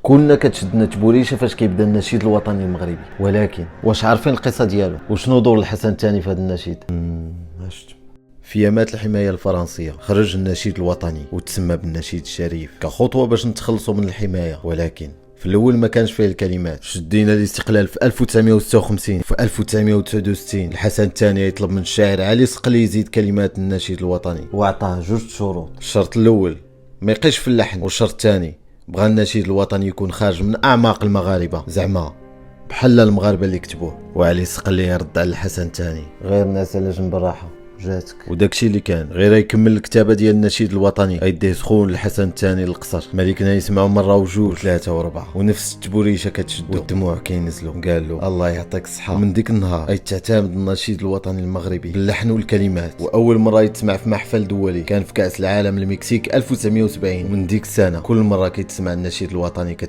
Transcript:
كلنا كتشدنا تبوريشه فاش كيبدا النشيد الوطني المغربي، ولكن واش عارفين القصه ديالو وشنو دور الحسن الثاني في هذا النشيد؟ في يامات الحماية الفرنسية خرج النشيد الوطني وتسمى بالنشيد الشريف كخطوة باش نتخلصوا من الحماية، ولكن في الاول ما كانش فيه الكلمات. شدينا الاستقلال في 1956. في 1969 الحسن الثاني يطلب من الشاعر علي صقلي يزيد كلمات النشيد الوطني وعطاه جوج شروط. الشرط الاول ما يقيش في اللحن، والشرط الثاني بغى النشيد الوطني يكون خارج من اعماق المغاربه، زعما بحال المغاربه اللي كتبوه. وعلي صقلي يرد على الحسن الثاني: غير الناس على جنب الراحه جاتك. وداكشي اللي كان غير يكمل الكتابه ديال النشيد الوطني يديه سخون الحسن الثاني للقصر. ملكنا يسمعوا مره وجوج وثلاثه وربعه، ونفس التبوريشه كتشدو والدموع كينزلوا. قال له: الله يعطيك الصحه. من ديك النهار تعتمد النشيد الوطني المغربي باللحن والكلمات، واول مره يتسمع في محفل دولي كان في كاس العالم المكسيك 1970. ومن ديك السنه كل مره كيتسمع النشيد الوطني